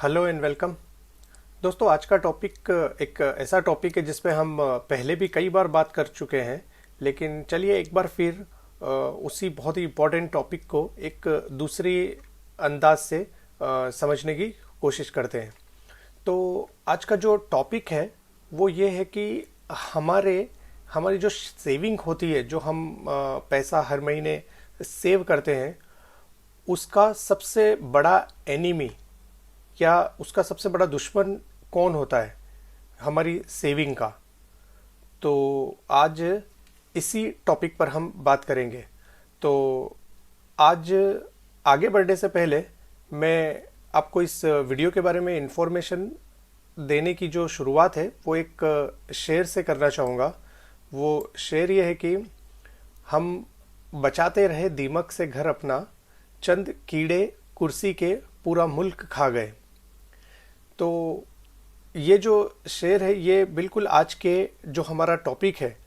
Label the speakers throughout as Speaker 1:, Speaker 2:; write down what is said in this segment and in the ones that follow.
Speaker 1: Hello and welcome. दोस्तों, आज का टॉपिक एक ऐसा टॉपिक है जिस पे हम पहले भी कई बार बात कर चुके हैं, लेकिन चलिए एक बार फिर उसी बहुत ही इम्पोर्टेंट टॉपिक को एक दूसरी अंदाज से समझने की कोशिश करते हैं। तो आज का जो टॉपिक है वो ये है कि हमारे हमारी जो सेविंग होती है, जो हम पैसा हर महीने सेव करते हैं, उसका सबसे बड़ा एनिमी या उसका सबसे बड़ा दुश्मन कौन होता है हमारी सेविंग का। तो आज इसी टॉपिक पर हम बात करेंगे। तो आज आगे बढ़ने से पहले मैं आपको इस वीडियो के बारे में इंफॉर्मेशन देने की जो शुरुआत है वो एक शेर से करना चाहूँगा। वो शेर ये है कि हम बचाते रहे दीमक से घर अपना, चंद कीड़े कुर्सी के पूरा मुल्क खा गए। तो ये जो शेर है ये बिल्कुल आज के जो हमारा टॉपिक है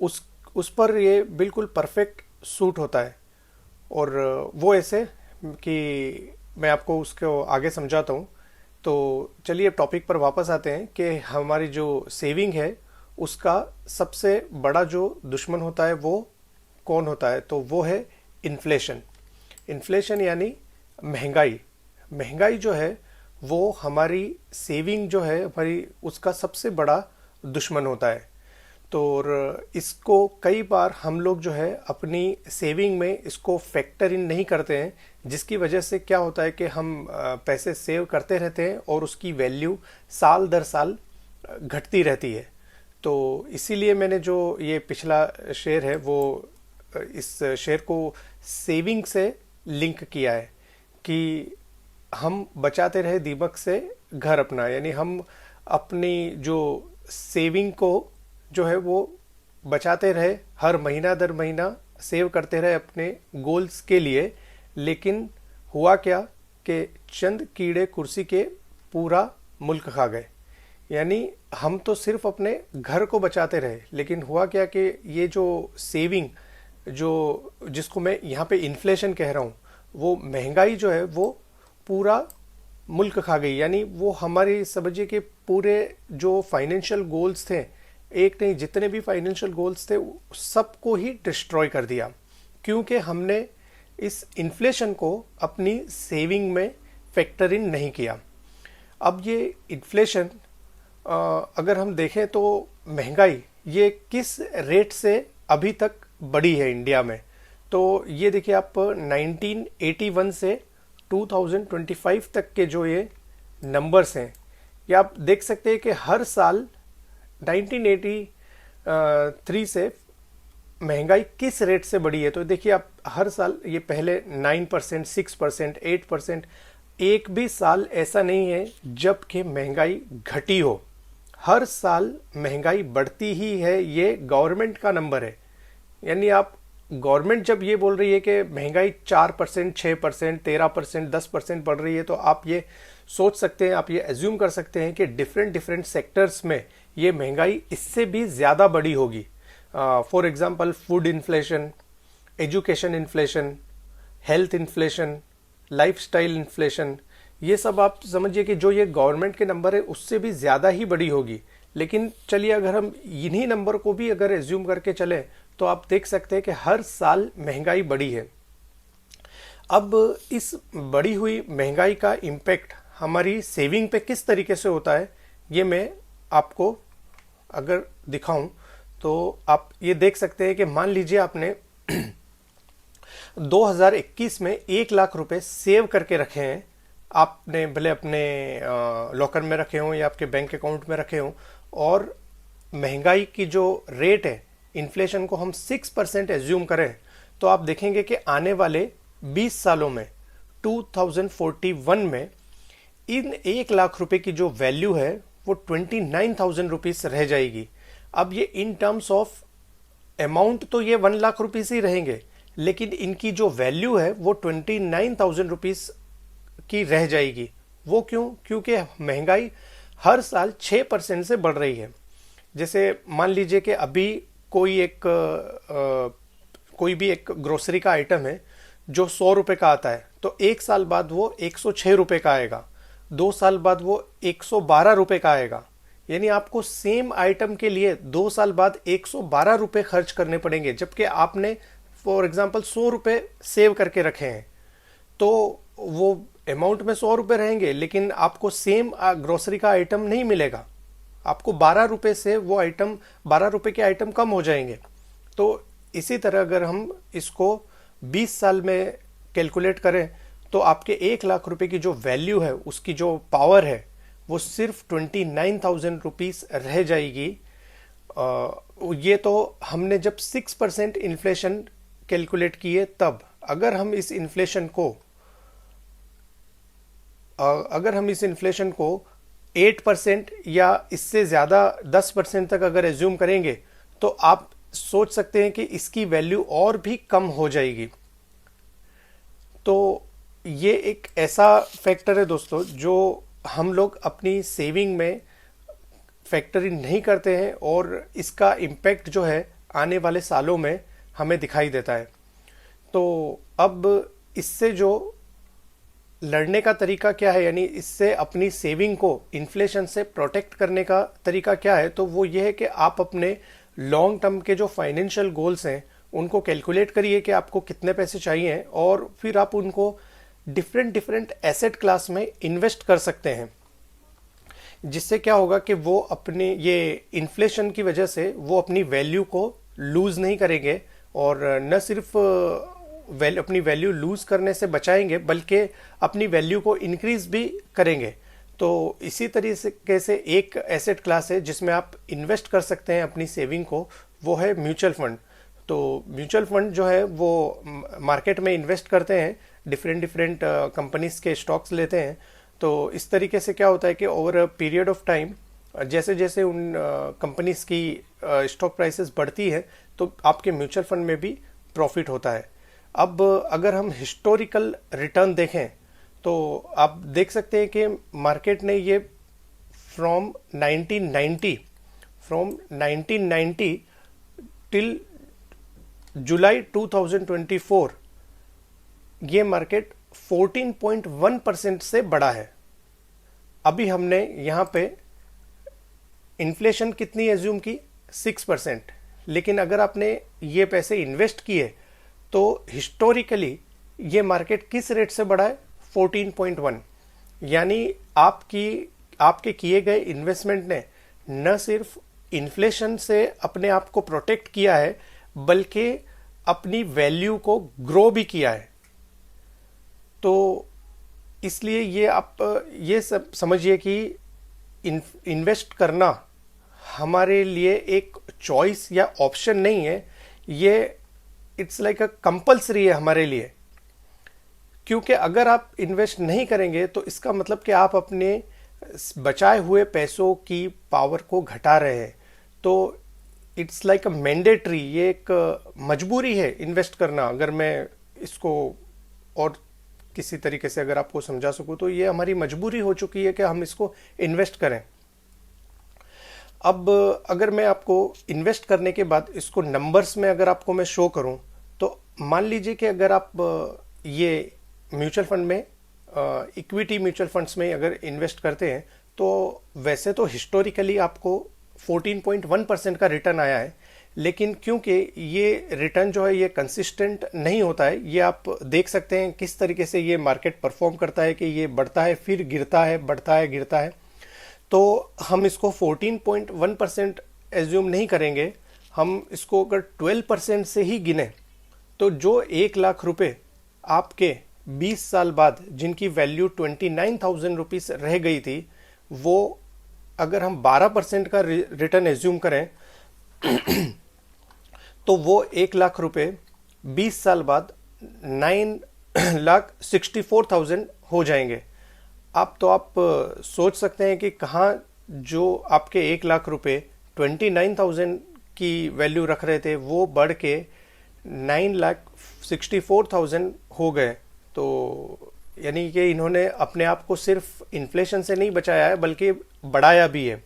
Speaker 1: उस पर ये बिल्कुल परफेक्ट सूट होता है। और वो ऐसे कि मैं आपको उसको आगे समझाता हूँ। तो चलिए टॉपिक पर वापस आते हैं कि हमारी जो सेविंग है उसका सबसे बड़ा जो दुश्मन होता है वो कौन होता है। तो वो है इन्फ्लेशन। इन्फ्लेशन यानी महंगाई। महंगाई जो है वो हमारी सेविंग जो है हमारी उसका सबसे बड़ा दुश्मन होता है। तो और इसको कई बार हम लोग जो है अपनी सेविंग में इसको फैक्टर इन नहीं करते हैं, जिसकी वजह से क्या होता है कि हम पैसे सेव करते रहते हैं और उसकी वैल्यू साल दर साल घटती रहती है। तो इसीलिए मैंने जो ये पिछला शेर है वो इस शेर को सेविंग से लिंक किया है कि हम बचाते रहे दीमक से घर अपना, यानी हम अपनी जो सेविंग को जो है वो बचाते रहे, हर महीना दर महीना सेव करते रहे अपने गोल्स के लिए। लेकिन हुआ क्या कि चंद कीड़े कुर्सी के पूरा मुल्क खा गए। यानी हम तो सिर्फ अपने घर को बचाते रहे, लेकिन हुआ क्या कि ये जो सेविंग जो जिसको मैं यहाँ पे इन्फ्लेशन कह रहा हूँ, वो महंगाई जो है वो पूरा मुल्क खा गई। यानी वो हमारी समझिए कि पूरे जो फाइनेंशियल गोल्स थे, एक नहीं जितने भी फाइनेंशियल गोल्स थे सबको ही डिस्ट्रॉय कर दिया, क्योंकि हमने इस इन्फ्लेशन को अपनी सेविंग में फैक्टर इन नहीं किया। अब ये इन्फ्लेशन अगर हम देखें तो महंगाई ये किस रेट से अभी तक बढ़ी है इंडिया में। तो ये देखिए आप 1981 से 2025 तक के जो ये नंबर्स हैं, ये आप देख सकते हैं कि हर साल 1983 से महंगाई किस रेट से बढ़ी है। तो देखिए आप हर साल ये पहले 9%, 6%, 8%, एक भी साल ऐसा नहीं है जब कि महंगाई घटी हो। हर साल महंगाई बढ़ती ही है, ये गवर्नमेंट का नंबर है। यानी आप गवर्नमेंट जब ये बोल रही है कि महंगाई 4%, 6%, 13%, 10% बढ़ रही है, तो आप ये सोच सकते हैं, आप ये एज्यूम कर सकते हैं कि डिफरेंट डिफरेंट सेक्टर्स में ये महंगाई इससे भी ज़्यादा बढ़ी होगी। For example food inflation, education inflation, health inflation, lifestyle inflation, ये सब आप समझिए कि जो ये गवर्नमेंट के नंबर है उससे भी ज़्यादा ही बढ़ी होगी। लेकिन चलिए अगर हम इन्हीं नंबर को भी अगर एज्यूम करके चलें तो आप देख सकते हैं कि हर साल महंगाई बढ़ी है। अब इस बढ़ी हुई महंगाई का इम्पैक्ट हमारी सेविंग पे किस तरीके से होता है, ये मैं आपको अगर दिखाऊं तो आप ये देख सकते हैं कि मान लीजिए आपने 2021 में 1 लाख रुपए सेव करके रखे हैं। आपने भले अपने लॉकर में रखे हों या आपके बैंक अकाउंट में रखे हों, और महंगाई की जो रेट है, इन्फ्लेशन को हम 6% एज्यूम करें, तो आप देखेंगे कि आने वाले 20 सालों में 2041 में इन 1 लाख रुपए की जो वैल्यू है वो 29,000 रुपीज़ रह जाएगी। अब ये इन टर्म्स ऑफ अमाउंट तो ये 1 लाख रुपीज़ ही रहेंगे, लेकिन इनकी जो वैल्यू है वो 29,000 रुपीज़ की रह जाएगी। वो क्यों? क्योंकि महंगाई हर साल 6% से बढ़ रही है। जैसे मान लीजिए कि अभी कोई भी एक ग्रोसरी का आइटम है जो 100 रुपए का आता है, तो 1 साल बाद वो 106 रुपए का आएगा। 2 साल बाद वो 112 रुपए का आएगा। यानी आपको सेम आइटम के लिए 2 साल बाद 112 रुपए खर्च करने पड़ेंगे, जबकि आपने फॉर एग्जाम्पल 100 रुपए सेव करके रखे हैं। तो वो अमाउंट में 100 रुपए रहेंगे, लेकिन आपको सेम ग्रोसरी का आइटम नहीं मिलेगा। आपको 12 रुपए से वो आइटम, 12 रुपए के आइटम कम हो जाएंगे। तो इसी तरह अगर हम इसको 20 साल में कैलकुलेट करें तो आपके 1 लाख रुपए की जो वैल्यू है, उसकी जो पावर है, वो सिर्फ 29,000 रुपीज़ रह जाएगी। ये तो हमने जब 6% इन्फ्लेशन कैलकुलेट किए तब। अगर हम इस इन्फ्लेशन को अगर हम इस इन्फ्लेशन को 8% या इससे ज़्यादा 10% तक अगर एज्यूम करेंगे तो आप सोच सकते हैं कि इसकी वैल्यू और भी कम हो जाएगी। तो ये एक ऐसा फैक्टर है दोस्तों जो हम लोग अपनी सेविंग में फैक्टर इन नहीं करते हैं, और इसका इम्पैक्ट जो है आने वाले सालों में हमें दिखाई देता है। तो अब इससे जो लड़ने का तरीका क्या है, यानी इससे अपनी सेविंग को इन्फ्लेशन से प्रोटेक्ट करने का तरीका क्या है, तो वो ये है कि आप अपने लॉन्ग टर्म के जो फाइनेंशियल गोल्स हैं उनको कैलकुलेट करिए कि आपको कितने पैसे चाहिए, और फिर आप उनको डिफरेंट डिफरेंट एसेट क्लास में इन्वेस्ट कर सकते हैं। जिससे क्या होगा कि वो अपने ये इन्फ्लेशन की वजह से वो अपनी वैल्यू को लूज़ नहीं करेंगे, और न सिर्फ अपनी वैल्यू लूज़ करने से बचाएंगे बल्कि अपनी वैल्यू को इंक्रीज भी करेंगे। तो इसी तरीके से एक एसेट क्लास है जिसमें आप इन्वेस्ट कर सकते हैं अपनी सेविंग को, वो है म्यूचुअल फंड। तो म्यूचुअल फंड जो है वो मार्केट में इन्वेस्ट करते हैं, डिफरेंट डिफरेंट कंपनीज के स्टॉक्स लेते हैं। तो इस तरीके से क्या होता है कि over a period of time जैसे जैसे उन कंपनीज की स्टॉक प्राइसेस बढ़ती है तो आपके म्यूचुअल फंड में भी प्रॉफिट होता है। अब अगर हम हिस्टोरिकल रिटर्न देखें तो आप देख सकते हैं कि मार्केट ने ये फ्रॉम 1990 टिल जुलाई 2024 ये मार्केट 14.1% से बढ़ा है। अभी हमने यहाँ पे इन्फ्लेशन कितनी एज्यूम की, 6%, लेकिन अगर आपने ये पैसे इन्वेस्ट किए तो हिस्टोरिकली ये मार्केट किस रेट से बढ़ा है, 14.1। यानी आपके किए गए इन्वेस्टमेंट ने न सिर्फ इन्फ्लेशन से अपने आप को प्रोटेक्ट किया है बल्कि अपनी वैल्यू को ग्रो भी किया है। तो इसलिए ये आप ये सब समझिए कि इन्वेस्ट करना हमारे लिए एक चॉइस या ऑप्शन नहीं है, ये इट्स लाइक अ कंपल्सरी है हमारे लिए। क्योंकि अगर आप इन्वेस्ट नहीं करेंगे तो इसका मतलब कि आप अपने बचाए हुए पैसों की पावर को घटा रहे हैं। तो इट्स लाइक अ मैंडेटरी, ये एक मजबूरी है इन्वेस्ट करना। अगर मैं इसको और किसी तरीके से अगर आपको समझा सकूं तो ये हमारी मजबूरी हो चुकी है कि हम इसको इन्वेस्ट करें। अब अगर मैं आपको इन्वेस्ट करने के बाद इसको नंबर्स में अगर आपको मैं शो करूं तो मान लीजिए कि अगर आप ये म्यूचुअल फंड में, इक्विटी म्यूचुअल फंड्स में अगर इन्वेस्ट करते हैं तो वैसे तो हिस्टोरिकली आपको 14.1% का रिटर्न आया है, लेकिन क्योंकि ये रिटर्न जो है ये कंसिस्टेंट नहीं होता है। ये आप देख सकते हैं किस तरीके से ये मार्केट परफॉर्म करता है कि ये बढ़ता है फिर गिरता है, बढ़ता है गिरता है। तो हम इसको 14.1% एज्यूम नहीं करेंगे, हम इसको अगर 12% से ही गिने तो जो 1 लाख रुपए आपके 20 साल बाद जिनकी वैल्यू 29,000 रुपीज़ रह गई थी, वो अगर हम 12% का रिटर्न एज्यूम करें तो वो 1 लाख रुपए 20 साल बाद 9,64,000 हो जाएंगे। आप सोच सकते हैं कि कहाँ जो आपके 1 लाख रुपए 29,000 की वैल्यू रख रहे थे वो बढ़ के 9,64,000 हो गए। तो यानी कि इन्होंने अपने आप को सिर्फ इन्फ्लेशन से नहीं बचाया है बल्कि बढ़ाया भी है।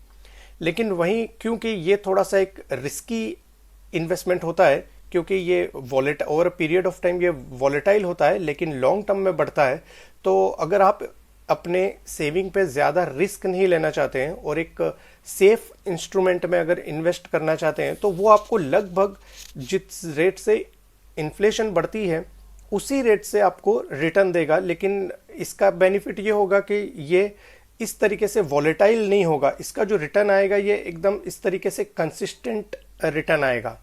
Speaker 1: लेकिन वहीं क्योंकि ये थोड़ा सा एक रिस्की इन्वेस्टमेंट होता है, क्योंकि ये ओवर पीरियड ऑफ टाइम ये वॉलेटाइल होता है लेकिन लॉन्ग टर्म में बढ़ता है। तो अगर आप अपने सेविंग पे ज़्यादा रिस्क नहीं लेना चाहते हैं और एक सेफ इंस्ट्रूमेंट में अगर इन्वेस्ट करना चाहते हैं, तो वो आपको लगभग जिस रेट से इन्फ्लेशन बढ़ती है उसी रेट से आपको रिटर्न देगा। लेकिन इसका बेनिफिट ये होगा कि ये इस तरीके से वॉलेटाइल नहीं होगा, इसका जो रिटर्न आएगा ये एकदम इस तरीके से कंसिस्टेंट रिटर्न आएगा।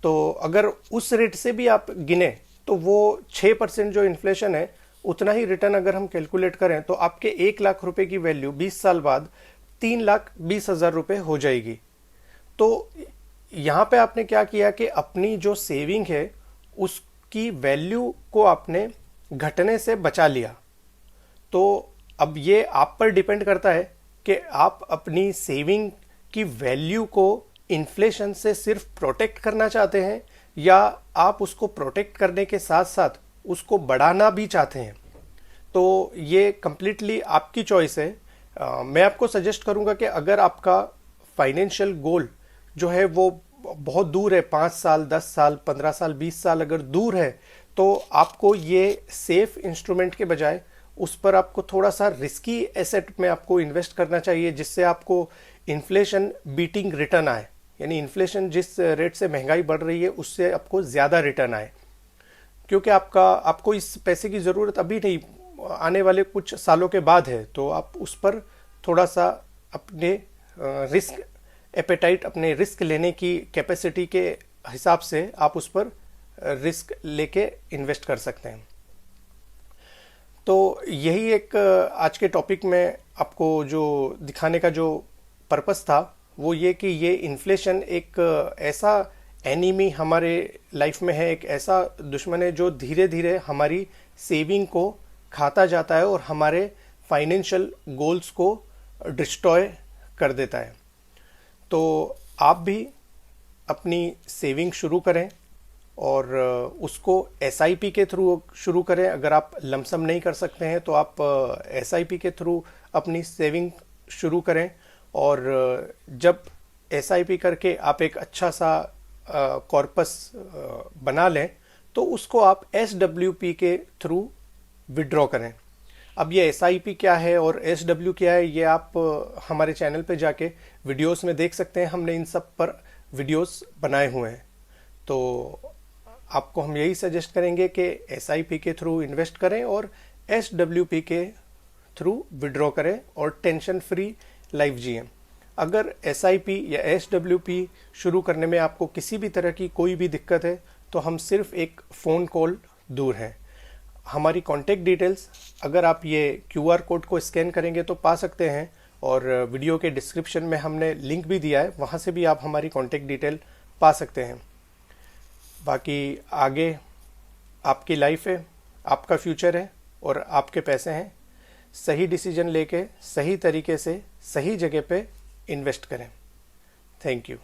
Speaker 1: तो अगर उस रेट से भी आप गिने तो वो 6% जो इन्फ्लेशन है उतना ही रिटर्न अगर हम कैलकुलेट करें तो आपके 1 लाख रुपए की वैल्यू 20 साल बाद 3,20,000 रुपए हो जाएगी। तो यहाँ पे आपने क्या किया कि अपनी जो सेविंग है उसकी वैल्यू को आपने घटने से बचा लिया। तो अब ये आप पर डिपेंड करता है कि आप अपनी सेविंग की वैल्यू को इन्फ्लेशन से सिर्फ प्रोटेक्ट करना चाहते हैं या आप उसको प्रोटेक्ट करने के साथ साथ उसको बढ़ाना भी चाहते हैं। तो ये कम्प्लीटली आपकी चॉइस है। मैं आपको सजेस्ट करूंगा कि अगर आपका फाइनेंशियल गोल जो है वो बहुत दूर है, 5 साल 10 साल 15 साल 20 साल अगर दूर है, तो आपको ये सेफ इंस्ट्रूमेंट के बजाय उस पर आपको थोड़ा सा रिस्की एसेट में आपको इन्वेस्ट करना चाहिए, जिससे आपको इन्फ्लेशन बीटिंग रिटर्न आए, यानी इन्फ्लेशन जिस रेट से महंगाई बढ़ रही है उससे आपको ज़्यादा रिटर्न आए। क्योंकि आपको इस पैसे की ज़रूरत अभी नहीं, आने वाले कुछ सालों के बाद है। तो आप उस पर थोड़ा सा अपने रिस्क एपेटाइट, अपने रिस्क लेने की कैपेसिटी के हिसाब से आप उस पर रिस्क लेके इन्वेस्ट कर सकते हैं। तो यही एक आज के टॉपिक में आपको जो दिखाने का जो पर्पस था वो ये कि ये इन्फ्लेशन एक ऐसा एनिमी हमारे लाइफ में है, एक ऐसा दुश्मन है जो धीरे धीरे हमारी सेविंग को खाता जाता है और हमारे फाइनेंशियल गोल्स को डिस्ट्रॉय कर देता है। तो आप भी अपनी सेविंग शुरू करें और उसको एसआईपी के थ्रू शुरू करें। अगर आप लमसम नहीं कर सकते हैं तो आप एसआईपी के थ्रू अपनी सेविंग शुरू करें। और जब एसआईपी करके आप एक अच्छा सा कॉर्पस बना लें तो उसको आप एसडब्ल्यूपी के थ्रू विड्रॉ करें। अब ये एसआईपी क्या है और एसडब्ल्यू क्या है, ये आप हमारे चैनल पे जाके वीडियोस में देख सकते हैं। हमने इन सब पर वीडियोस बनाए हुए हैं। तो आपको हम यही सजेस्ट करेंगे कि एसआईपी के थ्रू इन्वेस्ट करें और एसडब्ल्यूपी के थ्रू विड्रॉ करें और टेंशन फ्री लाइफ जिएं। अगर एसआईपी या एसडब्ल्यूपी शुरू करने में आपको किसी भी तरह की कोई भी दिक्कत है तो हम सिर्फ एक फ़ोन कॉल दूर हैं। हमारी कॉन्टेक्ट डिटेल्स अगर आप ये क्यूआर कोड को स्कैन करेंगे तो पा सकते हैं, और वीडियो के डिस्क्रिप्शन में हमने लिंक भी दिया है, वहाँ से भी आप हमारी कॉन्टेक्ट डिटेल पा सकते हैं। बाकी आगे आपकी लाइफ है, आपका फ्यूचर है और आपके पैसे हैं। सही डिसीजन लेके सही तरीके से सही जगह पे इन्वेस्ट करें। Thank you.